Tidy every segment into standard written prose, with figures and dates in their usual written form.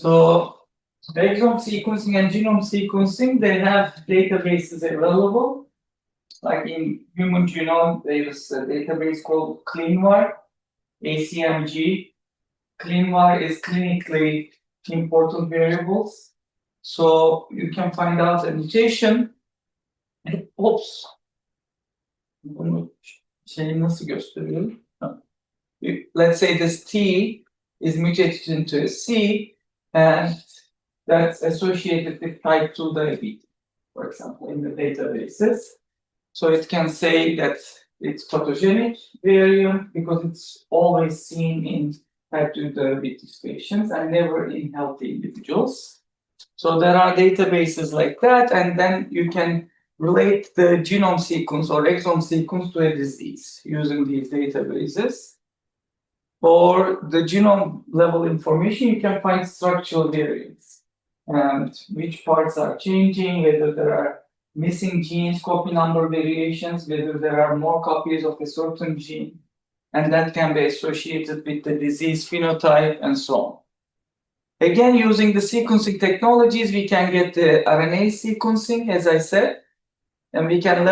So exome sequencing and genome sequencing, they have databases available. Like in human genome, there is a database called ClinVar, ACMG. ClinVar is clinically important variables. So you can find out a mutation. Oops. Bunu şeyi nasıl gösteriyorum? Let's say this T is mutated into a C, and that's associated with type 2 diabetes, for example, in the databases. So it can say that it's pathogenic variant because it's always seen in type 2 diabetes patients and never in healthy individuals. So there are databases like that, and then you can relate the genome sequence or exome sequence to a disease using these databases. For the genome level information, you can find structural variants and which parts are changing, whether there are missing genes, copy number variations, whether there are more copies of a certain gene, and that can be associated with the disease phenotype and so on. Again, using the sequencing technologies, we can get the RNA sequencing, as I said, and we can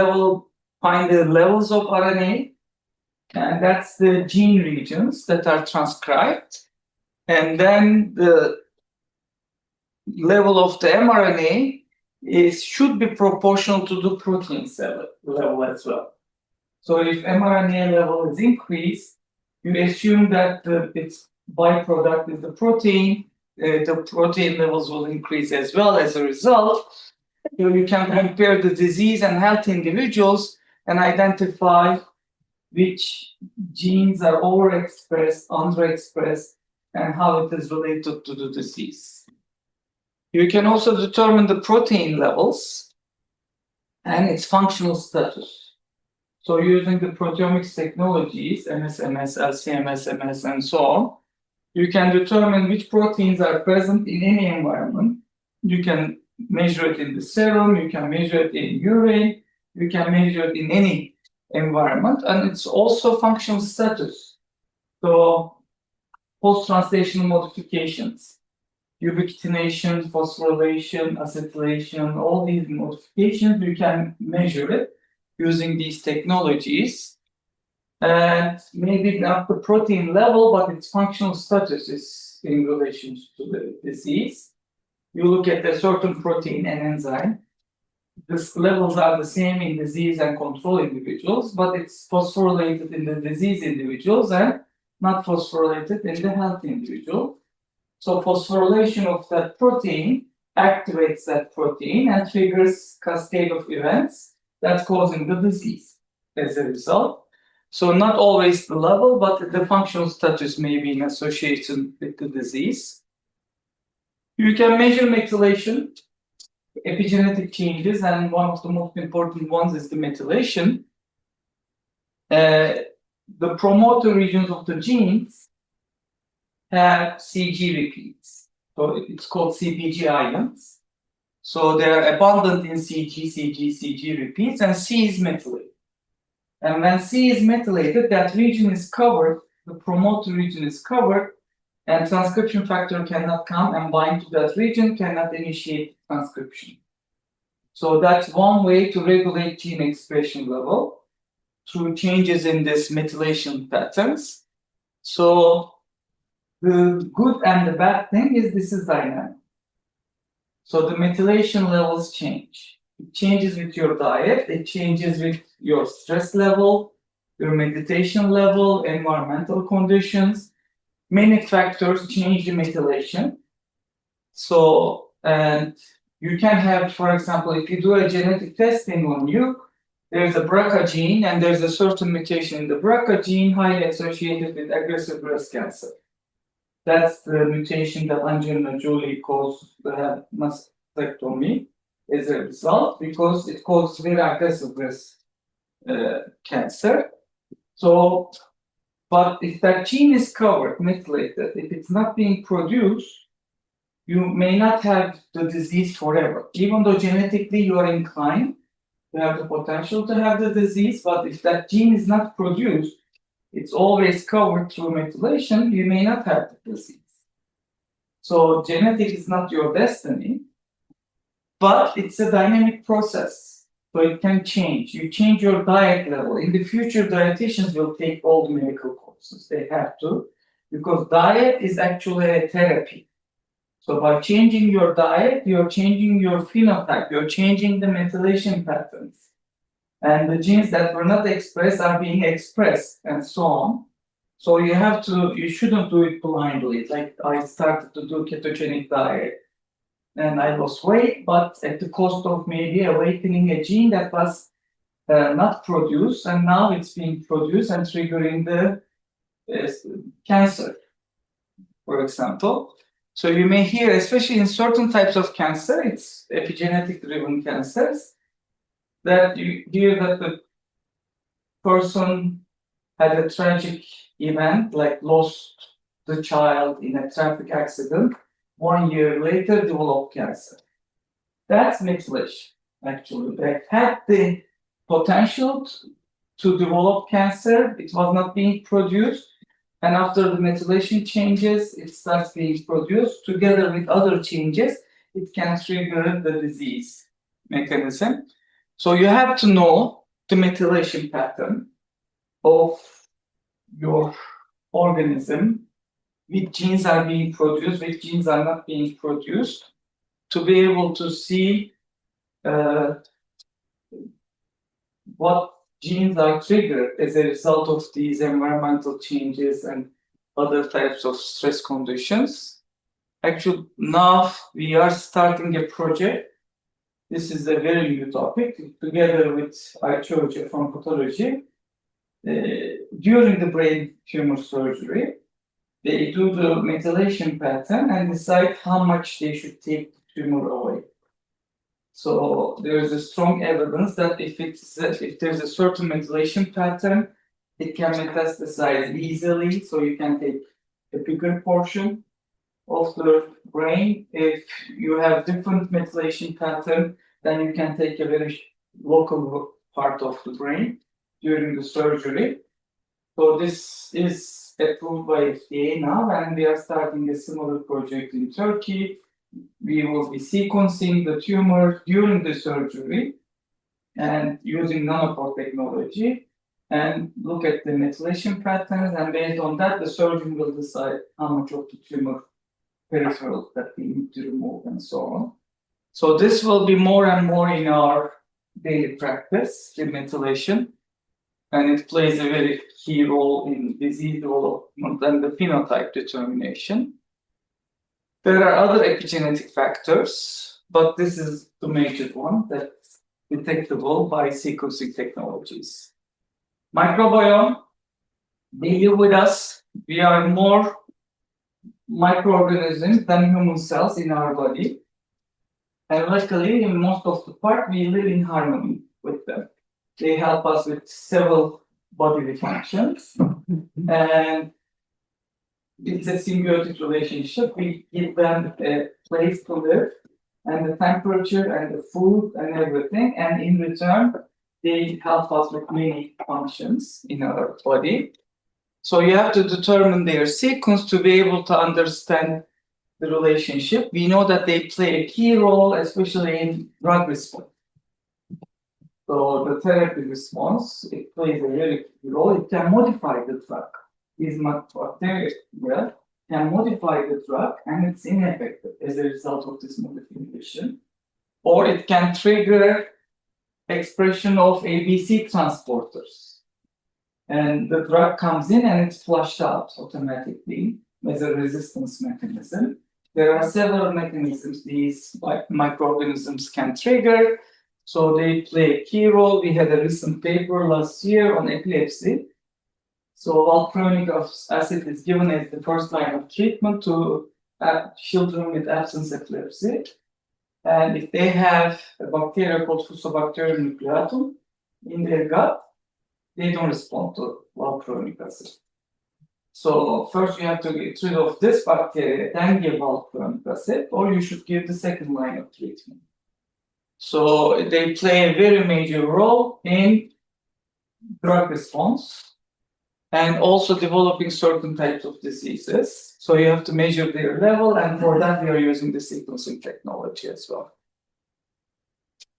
find the levels of RNA, and that's the gene regions that are transcribed. And then the level of the mRNA should be proportional to the protein level as well. So if mRNA level is increased, you assume that its byproduct is the protein. The protein levels will increase as well as a result. You can compare the disease and healthy individuals and identify which genes are overexpressed, underexpressed, and how it is related to the disease. You can also determine the protein levels and its functional status. So using the proteomics technologies, MSMS, LC-MS, MS, and so on, you can determine which proteins are present in any environment. You can measure it in the serum, you can measure it in urine, you can measure it in any environment, and it's also functional status. So post-translational modifications, ubiquitination, phosphorylation, acetylation, all these modifications, you can measure it using these technologies. And maybe not the protein level, but its functional status is in relation to the disease. You look at a certain protein and enzyme. These levels are the same in disease and control individuals, but it's phosphorylated in the disease individuals and not phosphorylated in the healthy individual. So phosphorylation of that protein activates that protein and triggers cascade of events that's causing the disease as a result. So not always the level, but the functional status may be in association with the disease. You can measure methylation, epigenetic changes, and one of the most important ones is the methylation. The promoter regions of the genes have CG repeats. So it's called CPG islands. So they're abundant in CG repeats, and C is methylated. And when C is methylated, that region is covered, the promoter region is covered, and transcription factor cannot come and bind to that region, cannot initiate transcription. So that's one way to regulate gene expression level through changes in this methylation patterns. So the good and the bad thing is this is dynamic. So the methylation levels change. It changes with your diet, it changes with your stress level, your meditation level, environmental conditions. Many factors change the methylation. So, and you can have, for example, if you do a genetic testing on you, there's a BRCA gene and there's a certain mutation in the BRCA gene highly associated with aggressive breast cancer. That's the mutation that Angelina Jolie caused the mastectomy as a result, because it causes very aggressive breast cancer. So, but if that gene is covered, methylated, if it's not being produced, you may not have the disease forever. Even though genetically you are inclined to have the potential to have the disease, but if that gene is not produced, it's always covered through methylation, you may not have the disease. So genetic is not your destiny, but it's a dynamic process. So it can change. You change your diet level. In the future, dietitians will take all the medical courses. They have to, because diet is actually a therapy. So by changing your diet, you're changing your phenotype, you're changing the methylation patterns. And the genes that were not expressed are being expressed, and so on. So you shouldn't do it blindly. Like I started to do ketogenic diet and I lost weight, but at the cost of maybe awakening a gene that was not produced, and now it's being produced and triggering the cancer, for example. So you may hear, especially in certain types of cancer, it's epigenetic-driven cancers, that you hear that the person had a tragic event, like lost the child in a traffic accident, 1 year later developed cancer. That's methylation, actually. They had the potential to develop cancer, it was not being produced, and after the methylation changes, it starts being produced. Together with other changes, it can trigger the disease mechanism. So you have to know the methylation pattern of your organism, which genes are being produced, which genes are not being produced, to be able to see what genes are triggered as a result of these environmental changes and other types of stress conditions. Actually, now we are starting a project. This is a very new topic, together with Aquaculture from pathology. During the brain tumor surgery, they do the methylation pattern and decide how much they should take the tumor away. So there is a strong evidence that if there's a certain methylation pattern, it can metastasize easily, so you can take a bigger portion of the brain. If you have different methylation pattern, then you can take a very local part of the brain during the surgery. So this is approved by FDA now, and we are starting a similar project in Turkey. We will be sequencing the tumor during the surgery and using nanopore technology and look at the methylation patterns, and based on that, the surgeon will decide how much of the tumor peripheral that we need to remove and so on. So this will be more and more in our daily practice, the methylation, and it plays a very key role in disease development and the phenotype determination. There are other epigenetic factors, but this is the major one that's detectable by sequencing technologies. Microbiome, they live with us. We are more microorganisms than human cells in our body. And luckily, in most of the part, we live in harmony with them. They help us with several bodily functions. And it's a symbiotic relationship. We give them a place to live, and the temperature and the food and everything. And in return, they help us with many functions in our body. So you have to determine their sequence to be able to understand the relationship. We know that they play a key role, especially in drug response. So the therapy response, it plays a very key role. It can modify the drug. These bacteria can modify the drug, and it's ineffective as a result of this modification. Or it can trigger expression of ABC transporters. And the drug comes in and it's flushed out automatically as a resistance mechanism. There are several mechanisms these microorganisms can trigger, so they play a key role. We had a recent paper last year on epilepsy. So valproic acid is given as the first line of treatment to children with absence epilepsy. And if they have a bacteria called Fusobacterium nucleatum in their gut, they don't respond to valproic acid. So first you have to get rid of this bacteria, then give valproic acid, or you should give the second line of treatment. So they play a very major role in drug response and also developing certain types of diseases. So you have to measure their level, and for that we are using the sequencing technology as well.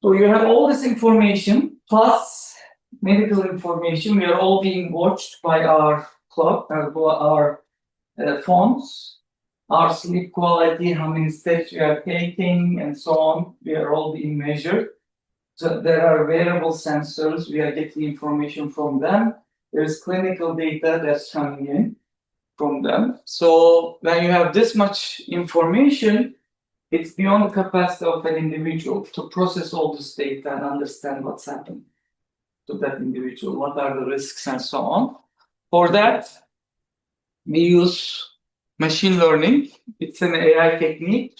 So you have all this information plus medical information. We are all being watched by our clock, our phones, our sleep quality, how many steps we are taking, and so on. We are all being measured. So there are wearable sensors. We are getting information from them. There's clinical data that's coming in from them. So when you have this much information, it's beyond the capacity of an individual to process all this data and understand what's happening to that individual, what are the risks and so on. For that, we use machine learning. It's an AI technique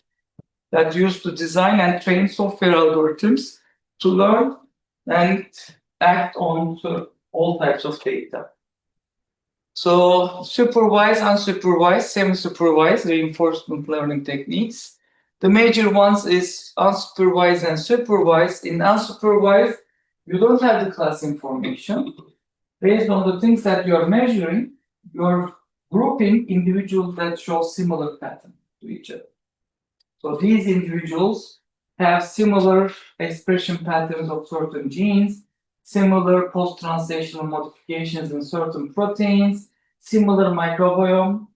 that's used to design and train software algorithms to learn and act on all types of data. So supervised, unsupervised, semi-supervised reinforcement learning techniques. The major ones is unsupervised and supervised. In unsupervised, you don't have the class information. Based on the things that you are measuring, you're grouping individuals that show similar pattern to each other. So these individuals have similar expression patterns of certain genes, similar post-translational modifications in certain proteins, similar microbiome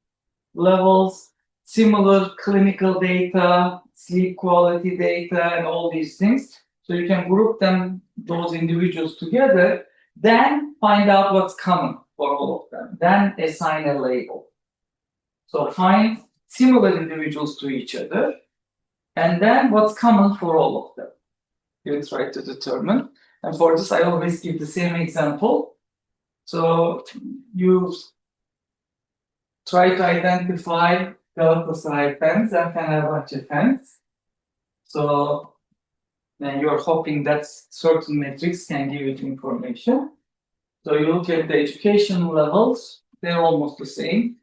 levels, similar clinical data, sleep quality data, and all these things. So you can group those individuals together, then find out what's common for all of them, then assign a label. So find similar individuals to each other, and then what's common for all of them. You try to determine. And for this, I always give the same example. So you try to identify Galatasaray fans and Fenerbahçe fans. So then you're hoping that certain metrics can give you information. So you look at the education levels, they're almost the same.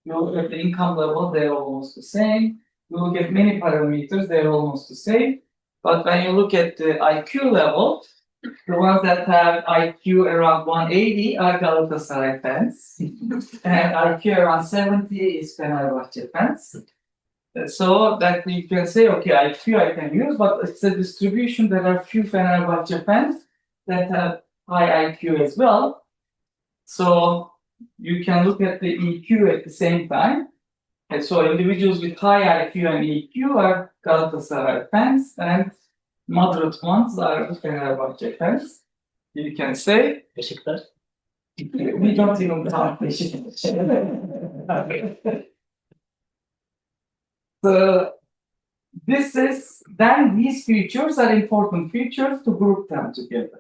You look at the income level, they're almost the same. You look at many parameters, they're almost the same. But when you look at the IQ level, the ones that have IQ around 180 are Galatasaray fans, and IQ around 70 is Fenerbahçe fans. So that you can say, okay, IQ I can use, but it's a distribution. There are few Fenerbahçe fans that have high IQ as well. So you can look at the EQ at the same time. And so individuals with high IQ and EQ are Galatasaray fans, and moderate ones are the Fenerbahçe fans. You can say. Beşiktaş. We don't even count Beşiktaş. So these features are important features to group them together.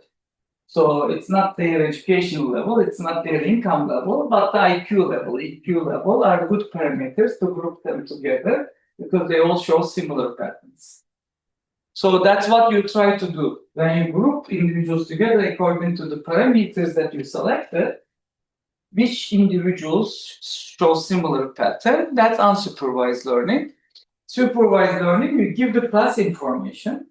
So it's not their educational level, it's not their income level, but the IQ level, EQ level are good parameters to group them together because they all show similar patterns. So that's what you try to do. When you group individuals together according to the parameters that you selected, which individuals show similar pattern, that's unsupervised learning. Supervised learning, you give the class information.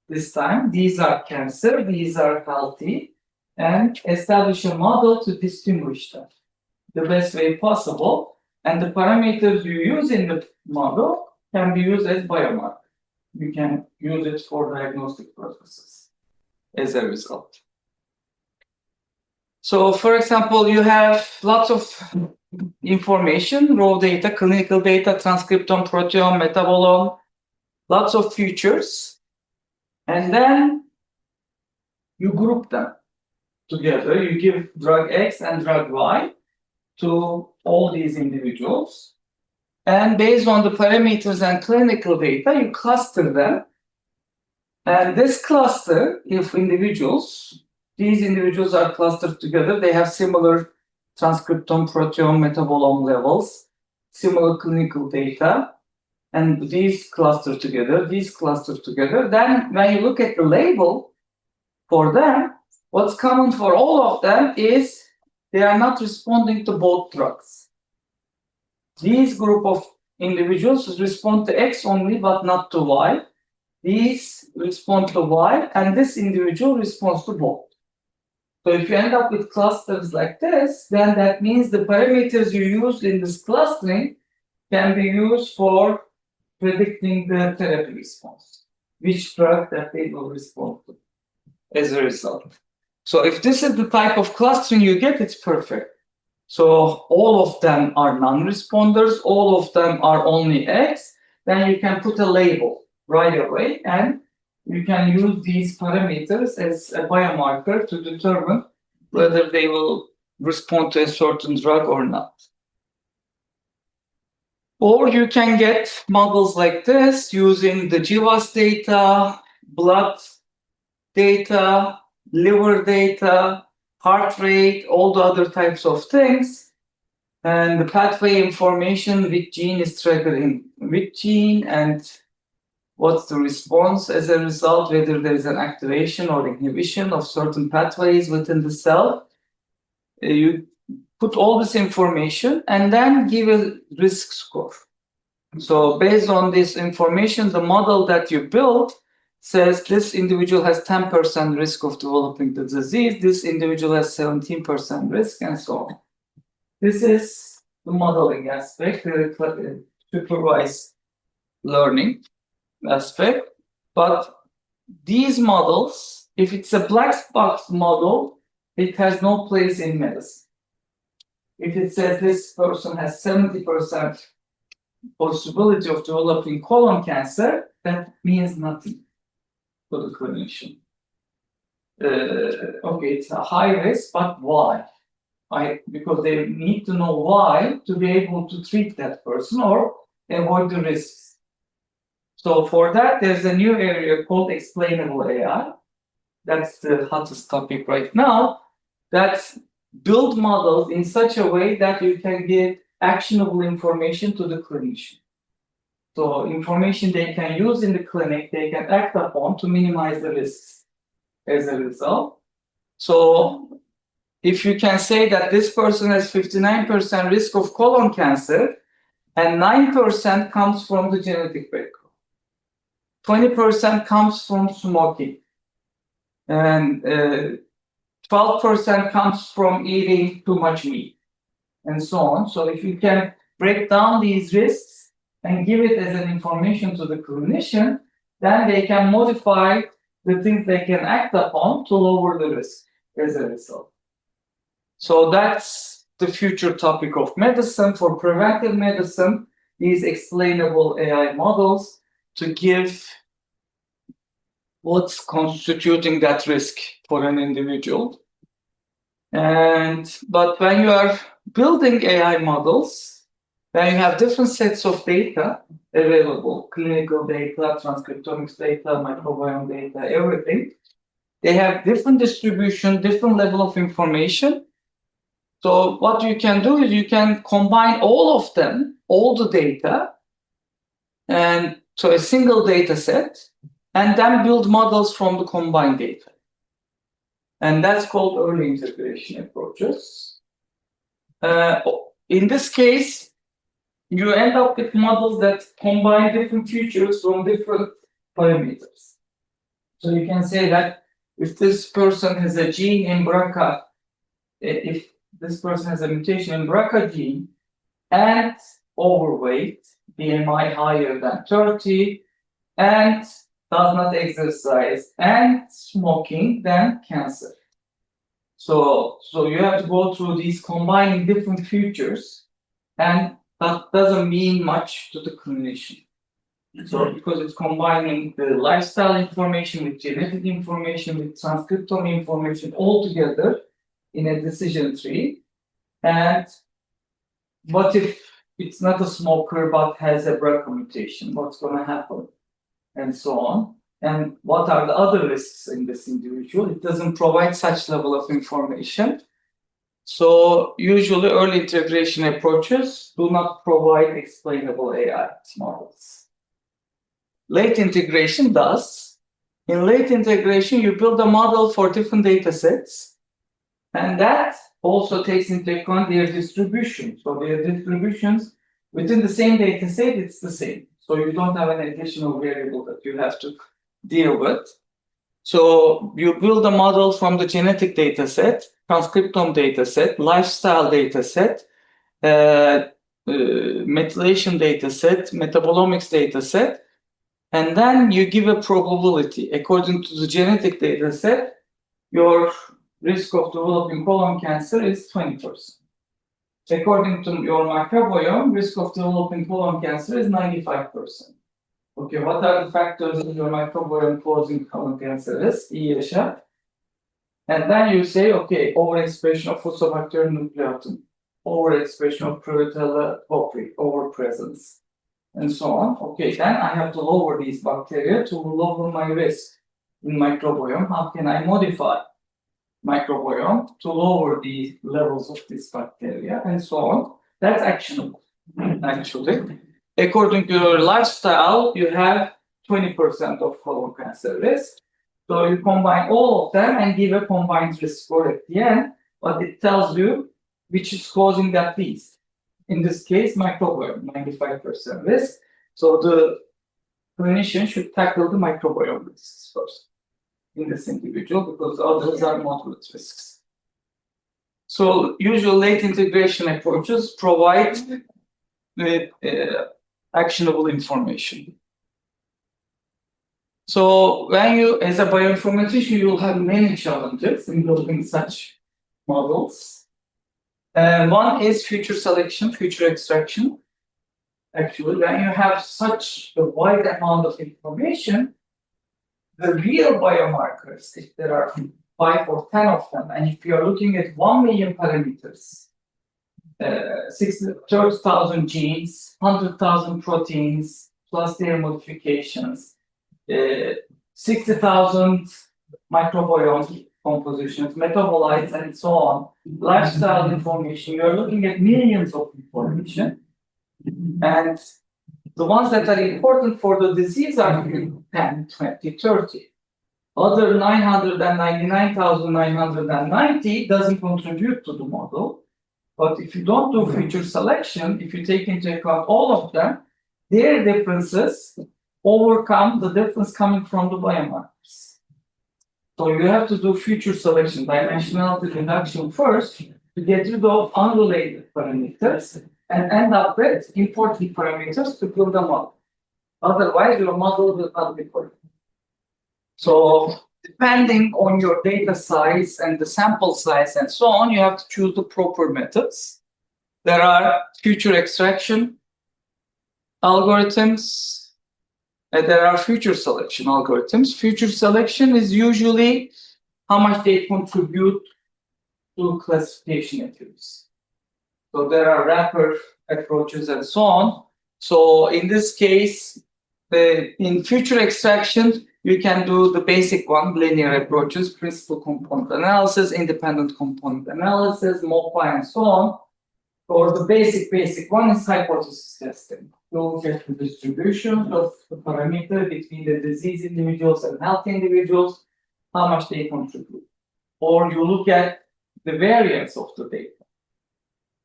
This time, these are cancer, these are healthy, and establish a model to distinguish them the best way possible. And the parameters you use in the model can be used as biomarker. You can use it for diagnostic purposes as a result. So, for example, you have lots of information, raw data, clinical data, transcriptome, proteome, metabolome, lots of features. And then you group them together. You give drug X and drug Y to all these individuals. And based on the parameters and clinical data, you cluster them. And this cluster, if these individuals are clustered together, they have similar transcriptome, proteome, metabolome levels, similar clinical data. And these cluster together, then when you look at the label for them, what's common for all of them is they are not responding to both drugs. These group of individuals respond to X only, but not to Y. These respond to Y, and this individual responds to both. So if you end up with clusters like this, then that means the parameters you used in this clustering can be used for predicting the therapy response, which drug that they will respond to as a result. So if this is the type of clustering you get, it's perfect. So all of them are non-responders, all of them are only X, then you can put a label right away, and you can use these parameters as a biomarker to determine whether they will respond to a certain drug or not. Or you can get models like this using the GWAS data, blood data, liver data, heart rate, all the other types of things. And the pathway information, which gene is triggering which gene, and what's the response as a result, whether there is an activation or inhibition of certain pathways within the cell. You put all this information and then give a risk score. So based on this information, the model that you built says this individual has 10% risk of developing the disease, this individual has 17% risk, and so on. This is the modeling aspect, the supervised learning aspect. But these models, if it's a black box model, it has no place in medicine. If it says this person has 70% possibility of developing colon cancer, that means nothing to the clinician. Okay, it's a high risk, but why? Because they need to know why to be able to treat that person or avoid the risks. So for that, there's a new area called explainable AI. That's the hottest topic right now. That's build models in such a way that you can give actionable information to the clinician. So information they can use in the clinic, they can act upon to minimize the risks as a result. So if you can say that this person has 59% risk of colon cancer and 9% comes from the genetic background, 20% comes from smoking, and 12% comes from eating too much meat, and so on. So if you can break down these risks and give it as an information to the clinician, then they can modify the things they can act upon to lower the risk as a result. So that's the future topic of medicine. For preventive medicine, these explainable AI models to give what's constituting that risk for an individual. But when you are building AI models, then you have different sets of data available, clinical data, transcriptomics data, microbiome data, everything. They have different distribution, different level of information. So what you can do is you can combine all of them, all the data, and to a single data set, and then build models from the combined data. And that's called early integration approaches. In this case, you end up with models that combine different features from different parameters. So you can say that if this person has a gene in BRCA, if this person has a mutation in BRCA gene and overweight, BMI higher than 30, and does not exercise, and smoking, then cancer. So you have to go through these combining different features, and that doesn't mean much to the clinician. So because it's combining the lifestyle information with genetic information, with transcriptome information all together in a decision tree. And what if it's not a smoker but has a BRCA mutation? What's going to happen? And so on. And what are the other risks in this individual? It doesn't provide such level of information. So usually early integration approaches do not provide explainable AI models. Late integration does. In late integration, you build a model for different data sets, and that also takes into account their distribution. So their distributions within the same data set, it's the same. So you don't have an additional variable that you have to deal with. So you build a model from the genetic data set, transcriptome data set, lifestyle data set, methylation data set, metabolomics data set, and then you give a probability. According to the genetic data set, your risk of developing colon cancer is 20%. According to your microbiome, risk of developing colon cancer is 95%. Okay, what are the factors in your microbiome causing colon cancer risk? İyi yaşa. And then you say, okay, overexpression of Fusobacterium nucleatum, overexpression of Prevotella copri, overpresence, and so on. Okay, then I have to lower these bacteria to lower my risk in microbiome. How can I modify microbiome to lower the levels of this bacteria and so on? That's actionable, actually. According to your lifestyle, you have 20% of colon cancer risk. So you combine all of them and give a combined risk score at the end, but it tells you which is causing that least. In this case, microbiome, 95% risk. So the clinician should tackle the microbiome risks first in this individual because the others are moderate risks. So usual late integration approaches provide with actionable information. So when you, as a bioinformatician, you will have many challenges in building such models. One is feature selection, feature extraction. Actually, when you have such a wide amount of information, the real biomarkers, if there are 5 or 10 of them, and if you are looking at 1 million parameters, 30,000 genes, 100,000 proteins, plus their modifications, 60,000 microbiome compositions, metabolites, and so on, lifestyle information, you're looking at millions of information. And the ones that are important for the disease are 10, 20, 30. Other 999,990 doesn't contribute to the model. But if you don't do feature selection, if you take into account all of them, their differences overcome the difference coming from the biomarkers. So you have to do feature selection, dimensionality reduction first to get rid of unrelated parameters and end up with important parameters to build a model. Otherwise, your model will not be correct. So depending on your data size and the sample size and so on, you have to choose the proper methods. There are feature extraction algorithms. There are feature selection algorithms. Feature selection is usually how much they contribute to classification activities. So there are wrapper approaches and so on. So in this case, in feature extraction, you can do the basic one, linear approaches, principal component analysis, independent component analysis, MOPA, and so on. Or the basic one is hypothesis testing. You look at the distribution of the parameter between the disease individuals and healthy individuals, how much they contribute. Or you look at the variance of the data.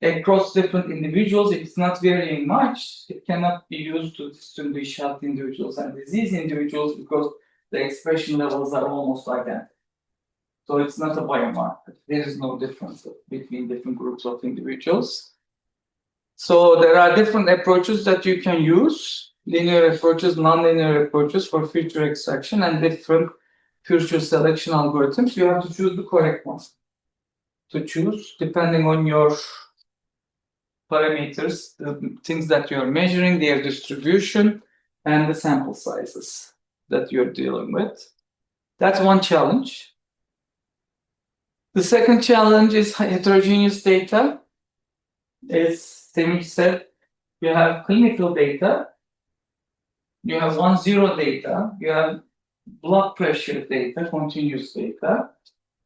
Across different individuals, if it's not varying much, it cannot be used to distinguish healthy individuals and disease individuals because the expression levels are almost identical. So it's not a biomarker. There is no difference between different groups of individuals. So there are different approaches that you can use, linear approaches, nonlinear approaches for feature extraction and different feature selection algorithms. You have to choose the correct one to choose depending on your parameters, the things that you're measuring, their distribution, and the sample sizes that you're dealing with. That's one challenge. The second challenge is heterogeneous data. As Semih said, you have clinical data, you have 1-0 data, you have blood pressure data, continuous data,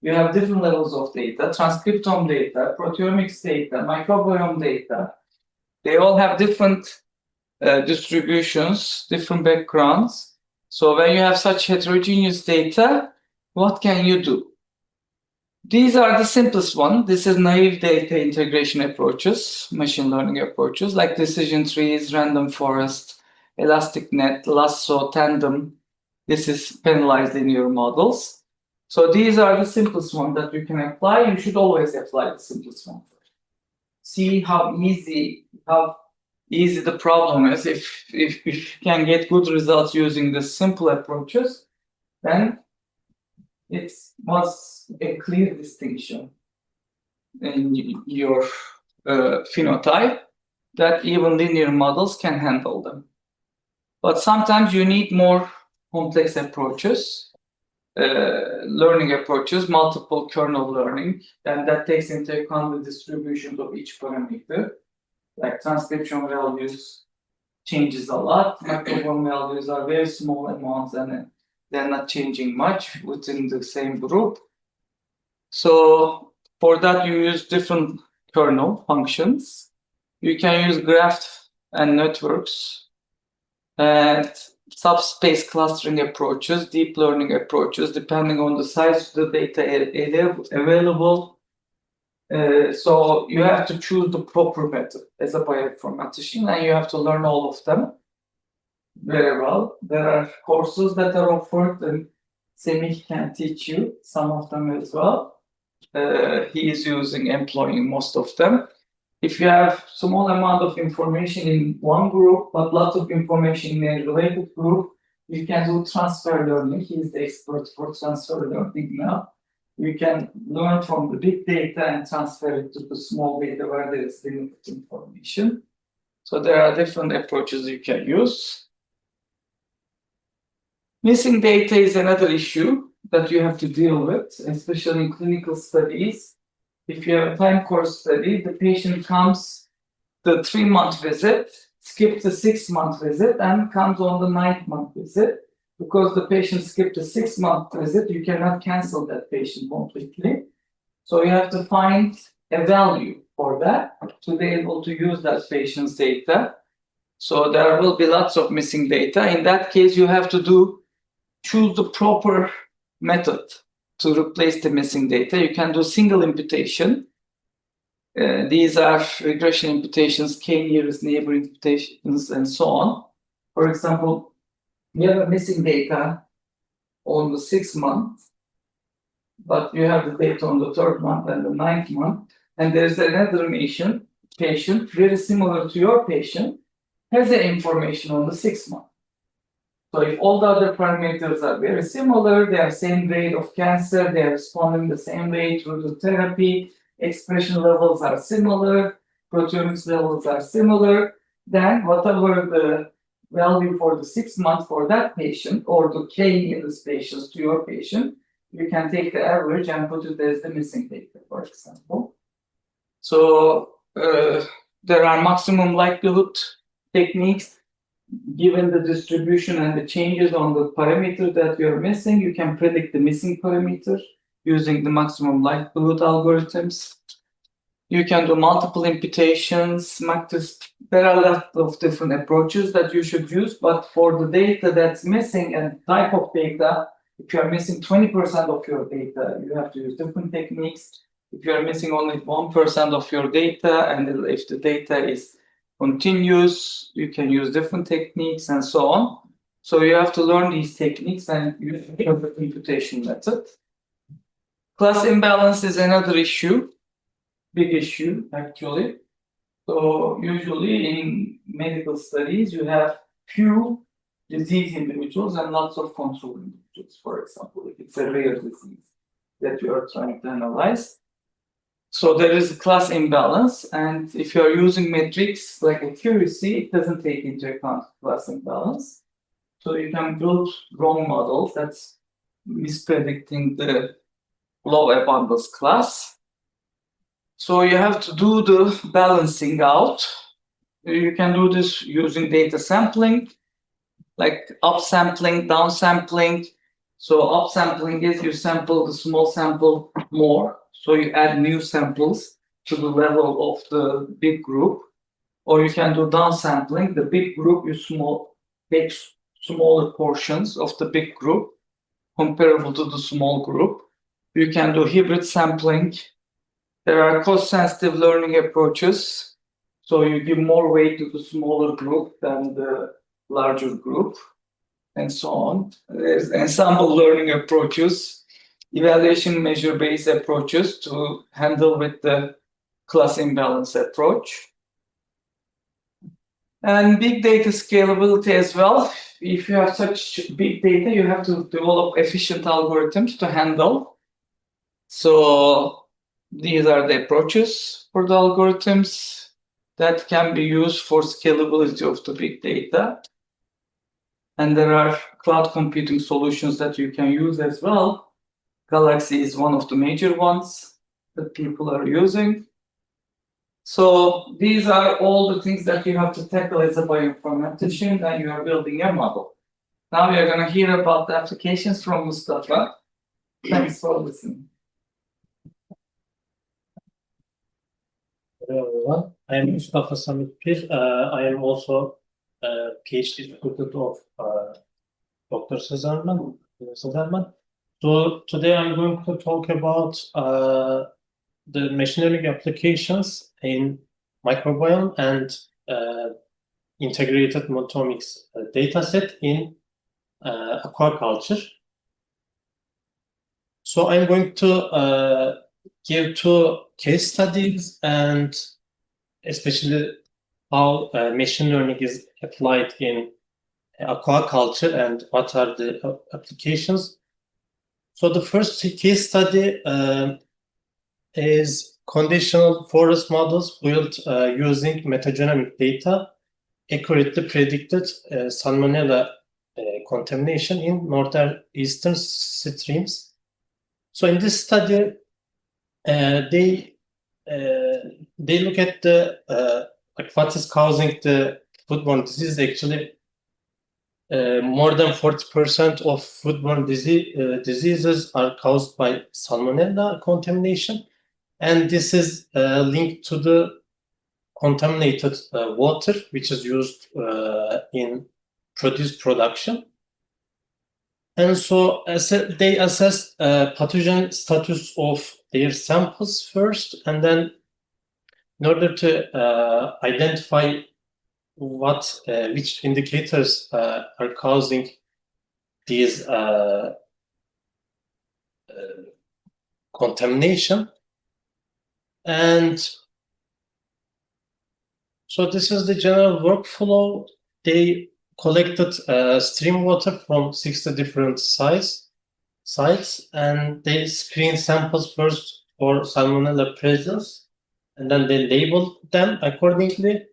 you have different levels of data, transcriptome data, proteomics data, microbiome data. They all have different distributions, different backgrounds. So when you have such heterogeneous data, what can you do? These are the simplest one. This is naive data integration approaches, machine learning approaches, like decision trees, random forest, elastic net, lasso, tandem. This is penalized linear models. So these are the simplest ones that you can apply. You should always apply the simplest one first. See how easy, how easy the problem is. If you can get good results using the simple approaches, then it was a clear distinction in your phenotype that even linear models can handle them. But sometimes you need more complex approaches, learning approaches, multiple kernel learning, and that takes into account the distributions of each parameter. Like transcription values changes a lot. Microbiome values are very small amounts and they're not changing much within the same group. So for that, you use different kernel functions. You can use graph and networks and subspace clustering approaches, deep learning approaches, depending on the size of the data available. So you have to choose the proper method as a bioinformatician, and you have to learn all of them very well. There are courses that are offered, and Semih can teach you some of them as well. He is employing most of them. If you have small amount of information in one group, but lots of information in a related group, you can do transfer learning. He is the expert for transfer learning now. You can learn from the big data and transfer it to the small data where there is limited information. So there are different approaches you can use. Missing data is another issue that you have to deal with, especially in clinical studies. If you have a time course study, the patient comes the 3-month visit, skips the 6-month visit, and comes on the 9th-month visit. Because the patient skipped the 6-month visit, you cannot cancel that patient completely. So you have to find a value for that to be able to use that patient's data. So there will be lots of missing data. In that case, you have to choose the proper method to replace the missing data. You can do single imputation. These are regression imputations, k-nearest neighbor imputations, and so on. For example, you have a missing data on the 6th month, but you have the data on the 3rd month and the 9th month, and there's another patient very similar to your patient has the information on the 6th month. So if all the other parameters are very similar, they have same rate of cancer, they are responding the same way to the therapy, expression levels are similar, proteomics levels are similar, then whatever the value for the 6th month for that patient or the k-nearest patients to your patient, you can take the average and put it as the missing data, for example. So there are maximum likelihood techniques. Given the distribution and the changes on the parameter that you're missing, you can predict the missing parameter using the maximum likelihood algorithms. You can do multiple imputations, there are a lot of different approaches that you should use, but for the data that's missing and type of data, if you are missing 20% of your data, you have to use different techniques. If you are missing only 1% of your data, and if the data is continuous, you can use different techniques and so on. So you have to learn these techniques and use the computation method. Class imbalance is another issue, big issue actually. So usually in medical studies, you have few disease individuals and lots of control individuals, for example, if it's a rare disease that you are trying to analyze. So there is a class imbalance, and if you are using metrics like accuracy, it doesn't take into account class imbalance. So you can build wrong models that's mispredicting the low abundance class. So you have to do the balancing out. You can do this using data sampling, like upsampling, downsampling. So upsampling is you sample the small sample more. So you add new samples to the level of the big group, or you can do downsampling. The big group, you take smaller portions of the big group comparable to the small group. You can do hybrid sampling. There are cost-sensitive learning approaches. So you give more weight to the smaller group than the larger group, and so on. There's ensemble learning approaches, evaluation measure-based approaches to handle with the class imbalance approach. And big data scalability as well. If you have such big data, you have to develop efficient algorithms to handle. So these are the approaches for the algorithms that can be used for scalability of the big data. And there are cloud computing solutions that you can use as well. Galaxy is one of the major ones that people are using. So these are all the things that you have to tackle as a bioinformatician when you are building a model. Now we are going to hear about the applications from Mustafa. Thanks for listening. Hello everyone, I am Mustafa Samitpir. I am also a PhD student of Dr. Sezerman. So today I'm going to talk about the machine learning applications in microbiome and integrated multi-omics dataset in aquaculture. So I'm going to give two case studies and especially how machine learning is applied in aquaculture and what are the applications. So the first case study is conditional forest models built using metagenomic data accurately predicted salmonella contamination in northeastern streams. So in this study, they look at the like what is causing the foodborne disease. Actually, more than 40% of foodborne diseases are caused by salmonella contamination, and this is linked to the contaminated water which is used in produce production. And so they assess pathogen status of their samples first, and then in order to identify which indicators are causing these contamination. And so this is the general workflow. They collected stream water from 60 different sites, and they screened samples first for salmonella presence, and then they labeled them accordingly,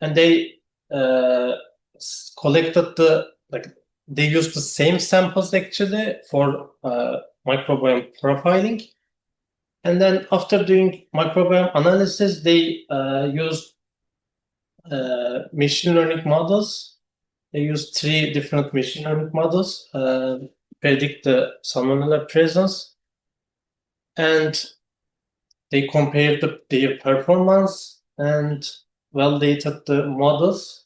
and they collected they used the same samples actually for microbiome profiling, and then after doing microbiome analysis, they used machine learning models. They used 3 different machine learning models predict the salmonella presence, and they compared their performance and validated the models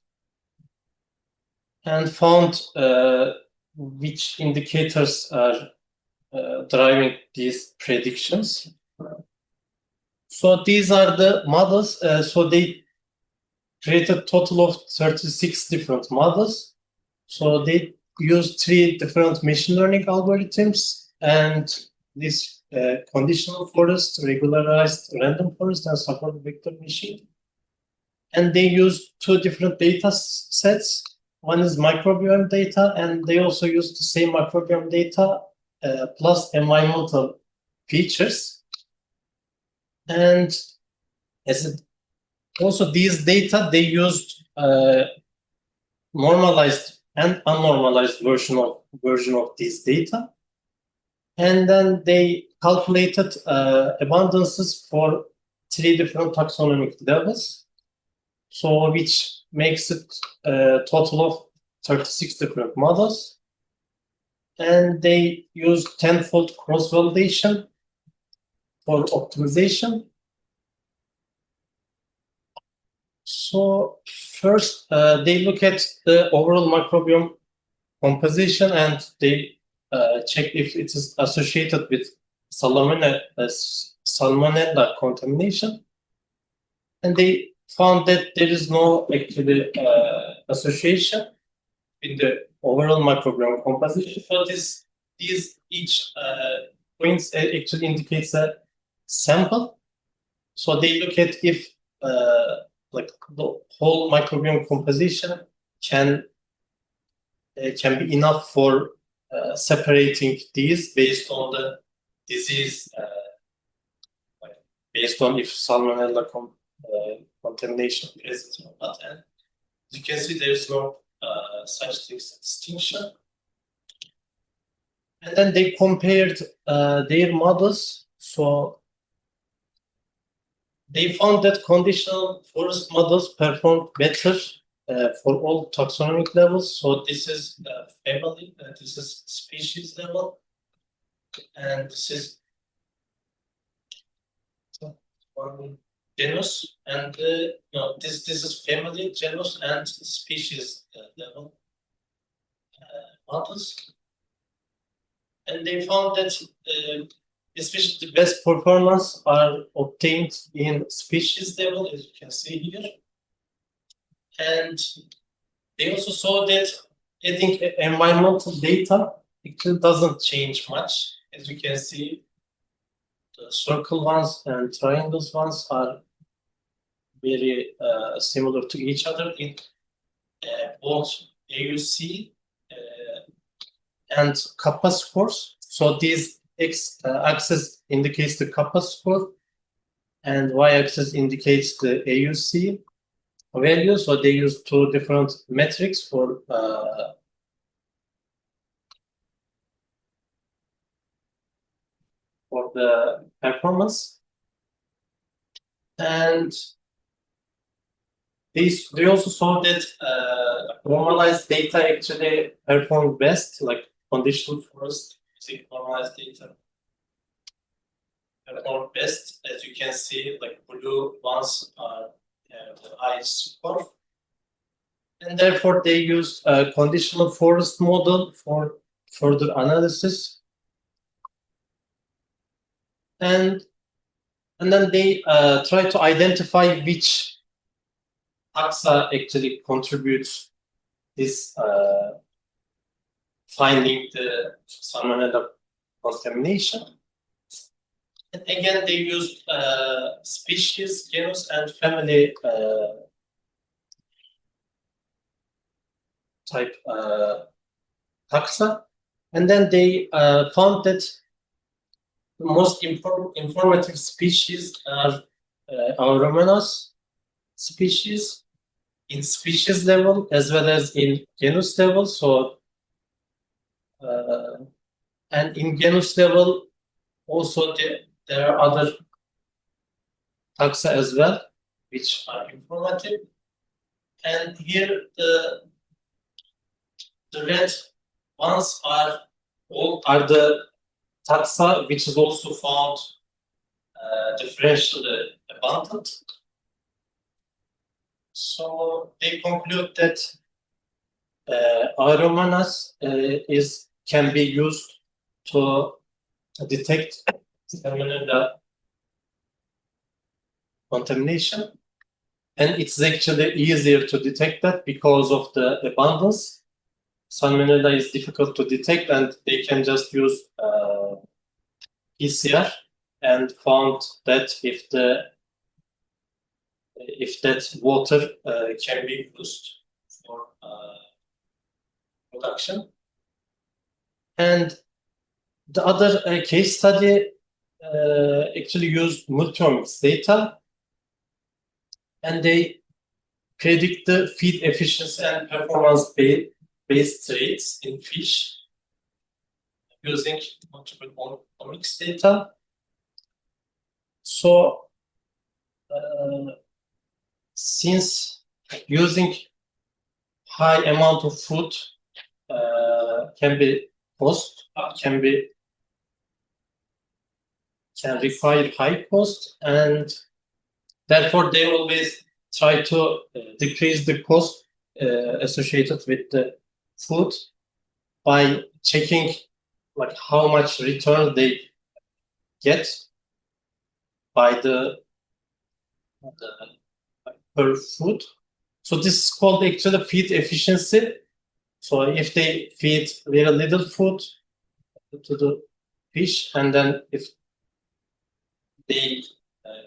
and found which indicators are driving these predictions. So these are the models. So they created a total of 36 different models. So they used 3 different machine learning algorithms, and this conditional forest, regularized random forest, and support vector machine. And they used 2 different data sets. One is microbiome data, and they also used the same microbiome data plus environmental features. And also these data, they used normalized and unnormalized version of these data. And then they calculated abundances for 3 different taxonomic levels. So which makes it a total of 36 different models. And they used 10-fold cross-validation for optimization. So first, they look at the overall microbiome composition, and they check if it is associated with salmonella contamination. And they found that there is no actually association in the overall microbiome composition. So these each points actually indicates a sample. So they look at if like the whole microbiome composition can be enough for separating these based on the disease, like based on if salmonella contamination is or not. And as you can see, there is no such distinction. And then they compared their models. So they found that conditional forest models performed better for all taxonomic levels. So this is family, this is species level, and this is genus, and no, this is family, genus, and species level models. And they found that especially the best performance are obtained in species level, as you can see here. And they also saw that adding environmental data actually doesn't change much. As you can see, the circle ones and triangles ones are very similar to each other in both AUC and kappa scores. So these x-axis indicates the kappa score, and y-axis indicates the AUC value. So they use two different metrics for the performance. And they also saw that normalized data actually performed best, like conditional forest using normalized data performed best. As you can see, like blue ones are the highest score. And therefore they used a conditional forest model for further analysis. And then they try to identify which taxa actually contributes this finding the salmonella contamination. And again, they used species, genus, and family type taxa. And then they found that the most informative species are Auromonas species in species level as well as in genus level. So, and in genus level, also there are other taxa as well, which are informative. And here the red ones are the taxa which is also found differentially abundant. So they conclude that Auromonas can be used to detect salmonella contamination, and it's actually easier to detect that because of the abundance. Salmonella is difficult to detect, and they can just use PCR, and found that if that water can be used for production. And the other case study actually used multi-omics data, and they predict the feed efficiency and performance-based traits in fish using multiple omics data. So, since using high amount of food can require high cost, and therefore they always try to decrease the cost associated with the food by checking like how much return they get by the per food. So this is called actually feed efficiency. So if they feed very little food to the fish, and then if they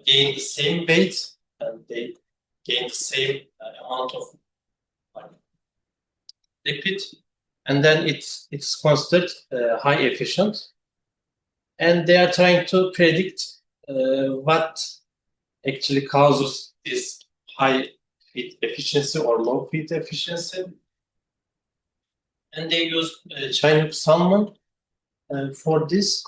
gain the same weight and they gain the same amount of lipid, and then it's considered high efficient. And they are trying to predict what actually causes this high feed efficiency or low feed efficiency. And they use Chinook salmon for this.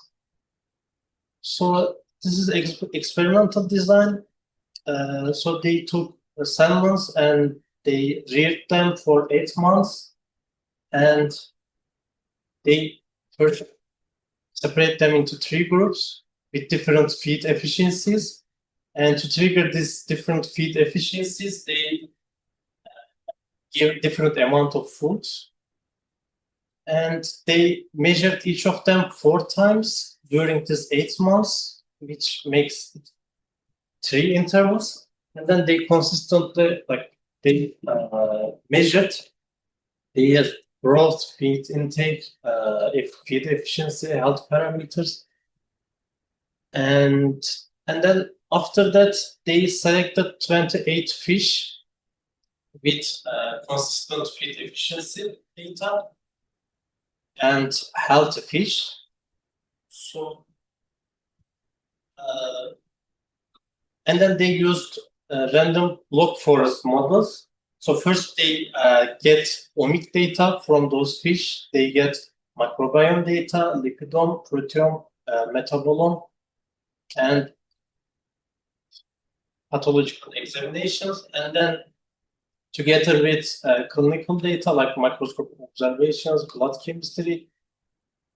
So this is experimental design. So they took the salmons and they reared them for 8 months, and they first separate them into 3 groups with different feed efficiencies. And to trigger these different feed efficiencies, they give different amount of food. And they measured each of them 4 times during this 8 months, which makes 3 intervals. And then they consistently, measured their growth, feed intake, feed efficiency, health parameters. And then after that, they selected 28 fish with consistent feed efficiency data and healthy fish. So, and then they used random log forest models. So first they get omic data from those fish. They get microbiome data, lipidome, proteome, metabolome, and pathological examinations. And then together with clinical data like microscopic observations, blood chemistry,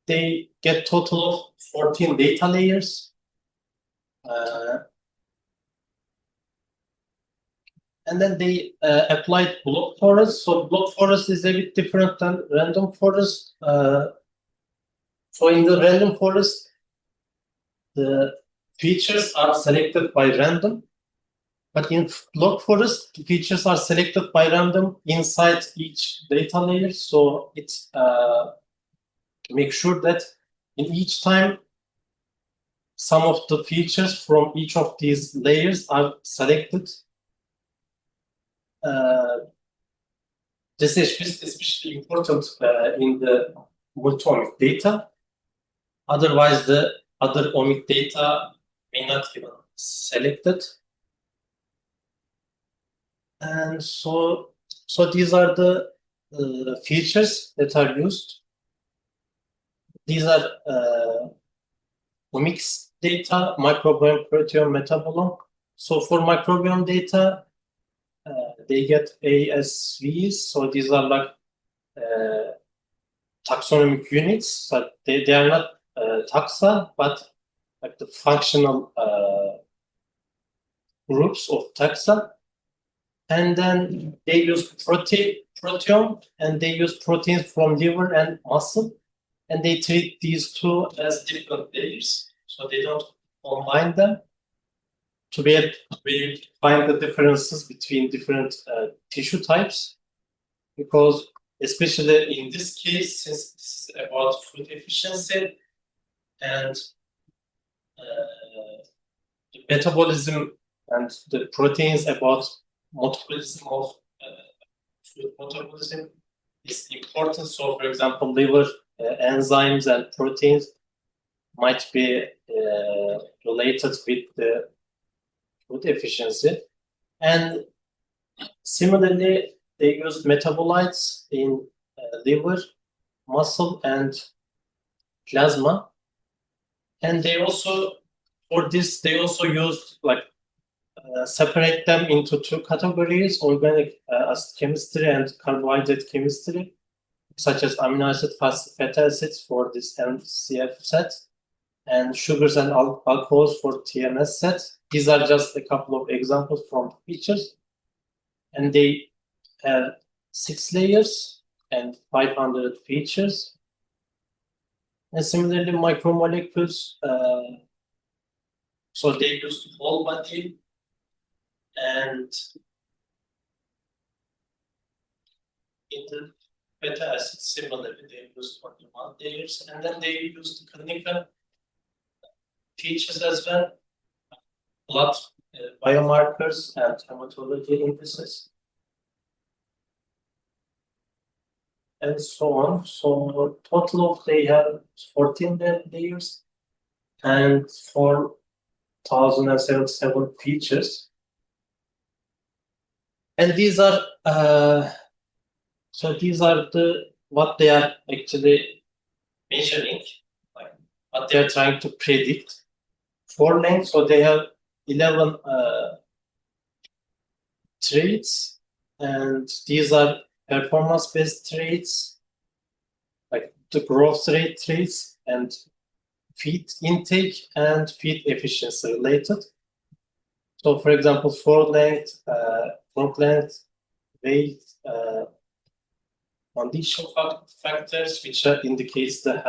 they get total of 14 data layers. And then they applied block forest. So block forest is a bit different than random forest. So in the random forest, the features are selected by random. But in block forest, the features are selected by random inside each data layer. So it makes sure that in each time, some of the features from each of these layers are selected. This is especially important in the multi-omic data. Otherwise, the other omic data may not be selected. And so these are the features that are used. These are omics data, microbiome, proteome, metabolome. So for microbiome data, they get ASVs. So these are like taxonomic units. So they are not taxa, but like the functional groups of taxa. And then they use proteome, and they use proteins from liver and muscle, and they treat these two as different layers, so they don't combine them to be able to find the differences between different tissue types. Because especially in this case, since this is about food efficiency and the metabolism and the proteins about metabolism of food metabolism is important. So, for example, liver enzymes and proteins might be related with the food efficiency. And similarly, they used metabolites in liver, muscle, and plasma. And they also, for this, they also used separate them into 2 categories: organic acid chemistry and carbohydrate chemistry, such as amino acid, fatty acids for this MCF set, and sugars and alcohols for TMS set. These are just a couple of examples from the features. And they have 6 layers and 500 features. And similarly, micromolecules, so they used whole body, and in the fatty acids, similarly, they used only 1 layers, and then they used clinical features as well: blood biomarkers and hematology indices, and so on. So total of they have 14 layers and 4,077 features. And these are what they are actually measuring, like what they are trying to predict. For length, so they have 11 traits, and these are performance-based traits, like the growth rate traits, and feed intake and feed efficiency related. So, for example, fork length, weight, condition factors, which indicates the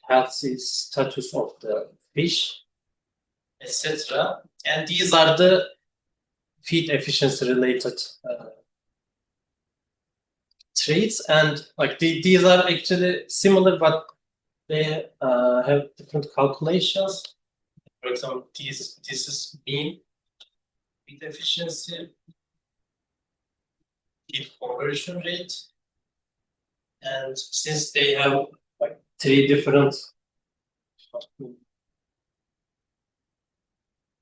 healthy status of the fish, etc. And these are the feed efficiency related traits, and like these are actually similar, but they have different calculations. For example, this is mean feed efficiency, feed conversion rate, and since they have like 3 different,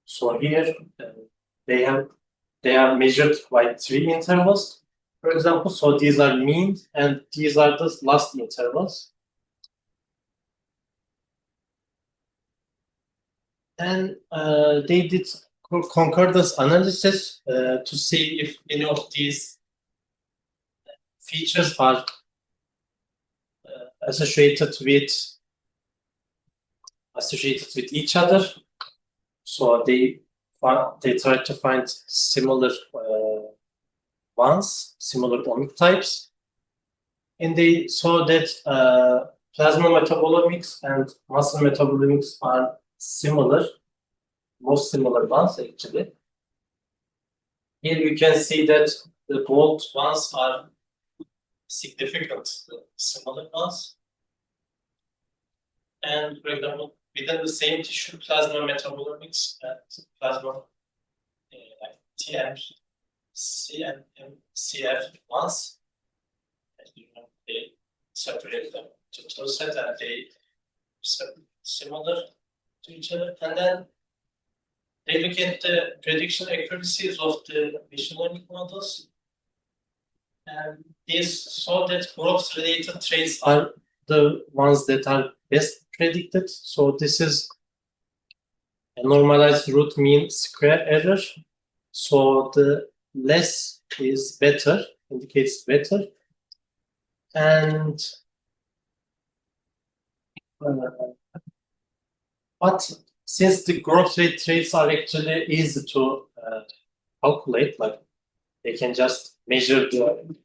so here they are measured by 3 intervals, for example. So these are mean, and these are the last intervals. And they did concordance analysis to see if any of these features are associated with each other. So they tried to find similar ones, similar omic types, and they saw that plasma metabolomics and muscle metabolomics are similar, most similar ones actually. Here you can see that the bold ones are significant, similar ones. And for example, within the same tissue, plasma metabolomics and plasma like TMC and MCF ones, they separate them to two sets, and they similar to each other. And then they look at the prediction accuracies of the machine learning models, and they saw that growth-related traits are the ones that are best predicted. So this is a normalized root mean square error. So the less is better, indicates better. And but since the growth rate traits are actually easy to calculate, like they can just measure the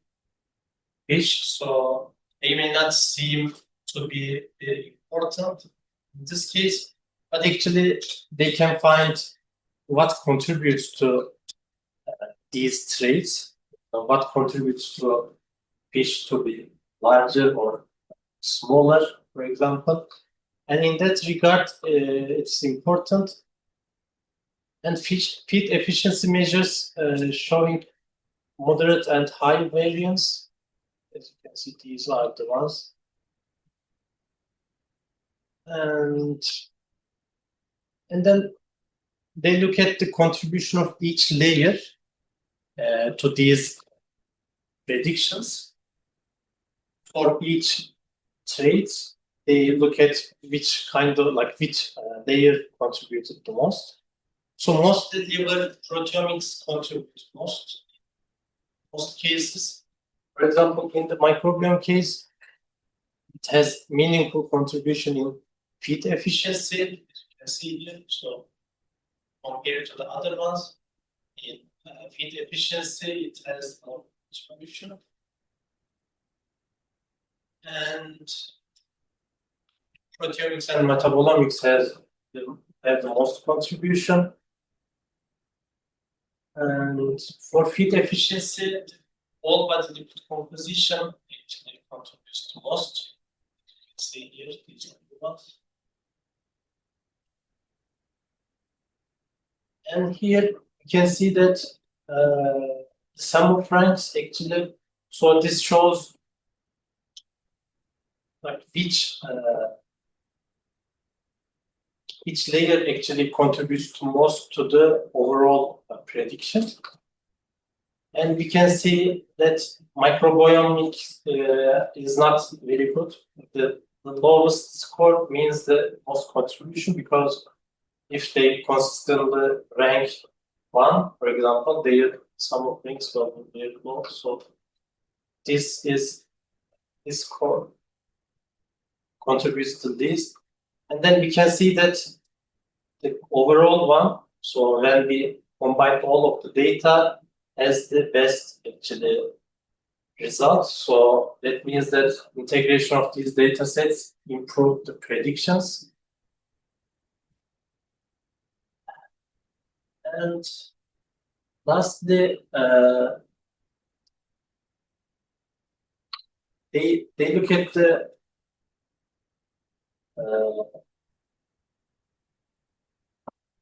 fish, so they may not seem to be very important in this case, but actually they can find what contributes to these traits, what contributes to fish to be larger or smaller, for example. And in that regard, it's important. And feed efficiency measures showing moderate and high variance. As you can see, these are the ones. And then they look at the contribution of each layer to these predictions. For each trait, they look at which kind of, like which layer contributed the most. So most liver proteomics contribute most cases. For example, in the microbiome case, it has meaningful contribution in feed efficiency, as you can see here. So compared to the other ones, in feed efficiency, it has more contribution. And proteomics and metabolomics have the most contribution. And for feed efficiency, all body lipid composition actually contributes to most. You can see here, these are the ones. And here you can see that sum of ranks actually, so this shows like which each layer actually contributes to most to the overall prediction. And we can see that microbiome is not very good. The lowest score means the most contribution, because if they consistently rank 1, for example, their sum of ranks will be very low. So this score contributes to this. And then we can see that the overall one, so when we combine all of the data, has the best actually results. So that means that integration of these data sets improve the predictions. And lastly, they look at the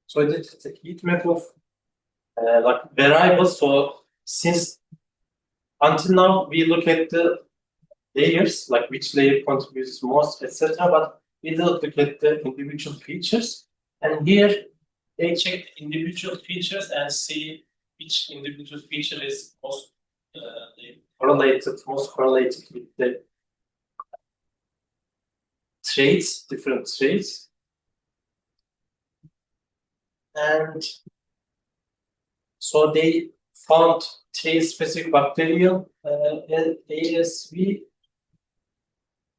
so it's a heat map of like variables. So since until now we look at the layers, like which layer contributes most, etc. But we don't look at the individual features. And here they check the individual features and see which individual feature is most most correlated with the traits, different traits. And so they found 3 specific bacterial ASV.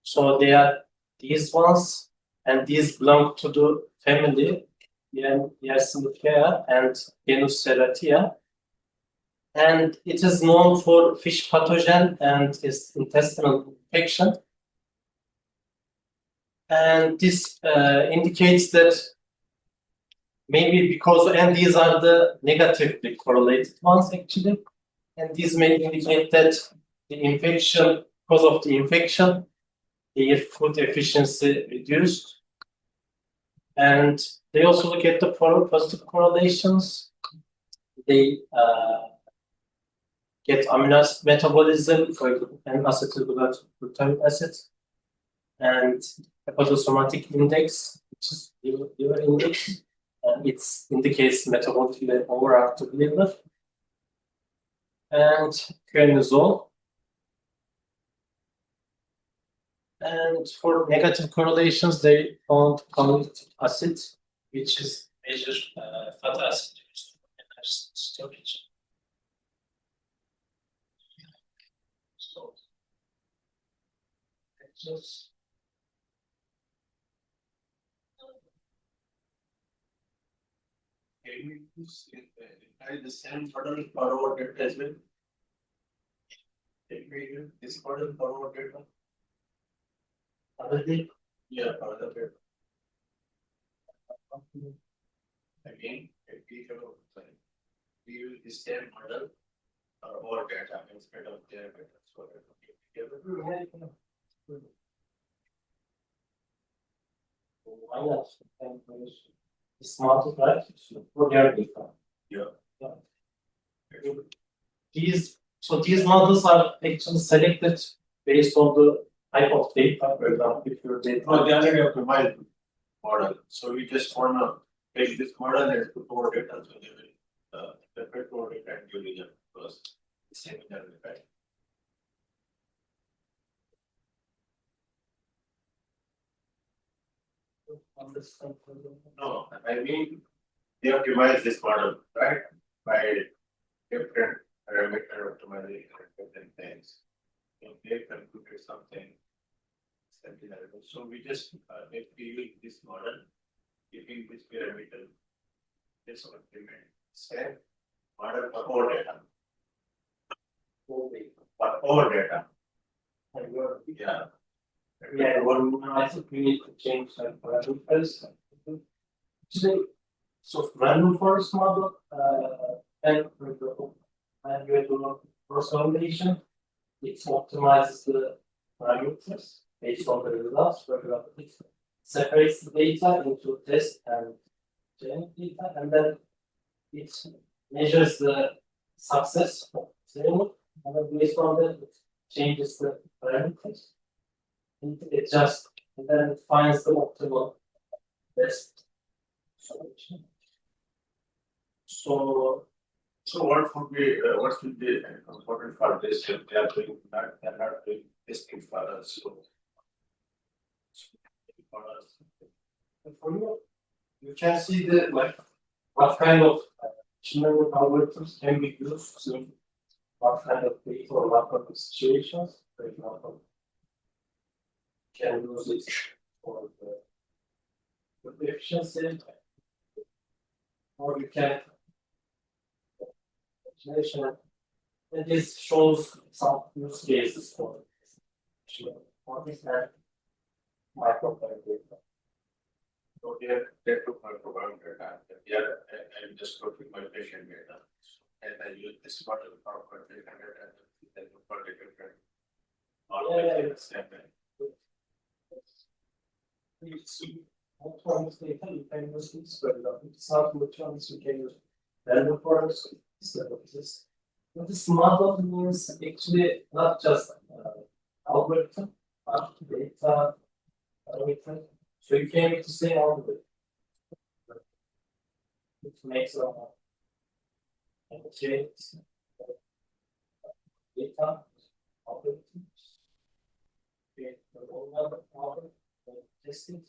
So they are these ones, and these belong to the family Yersinia and genus Serratia. And it is known for fish pathogen and its intestinal infection. And this indicates that maybe because, and these are the negatively correlated ones actually, and these may indicate that the infection, because of the infection, their food efficiency reduced. And they also look at the positive correlations. They get amino acid metabolism, for example, and acetylglutamic acid, and hepatosomatic index, which is liver index. And it indicates metabolically overactive liver, and quinazole. And for negative correlations, they found conjugated acid, which is major fatty acid used for energy storage. So, just can we use the same model for our data as well? Can we use this model for our data? Other thing? Yeah, for other data. Again, if we use the same model for our data instead of their data. So why not? Smart, right? For their data. Yeah. These models are actually selected based on the type of data. For example, if your data. No, they are optimized model. So we just want to take this model and put more data. So they will separate more data and give it first. Same in that effect. No, I mean they optimize this model, right? By different parameter optimization and different things. If they computed something. So we just if we use this model, giving this parameter, this optimization, same model for all data. For all data. Yeah. Yeah, I think we need to change that parameters. So random forest model and you do cross-validation, it optimizes the parameters based on the results. For example, it separates the data into test and genetic data, and then it measures the success of experiment, and then based on that, it changes the parameters. It adjusts, and then it finds the optimal best solution. So what would be important for this if they are doing that, they are not doing testing for us, so for us. for you can see the like what kind of machine learning algorithms can be used to what kind of data or what kind of situations. For example, you can use it for the efficiency, or you can imagination. And this shows some use cases for machine learning. For this and microbiome. So they took my program data, here I'm just putting my patient data, and I use this model for patient data, and then for different. You see, multi-omics data, you can use this, but it's not multi-omics, you can use random forest instead of this. But this model means actually not just algorithm, but data, parameter. So you can use the same algorithm. It makes a okay, data, algorithm. Okay, the whole number algorithm, testing.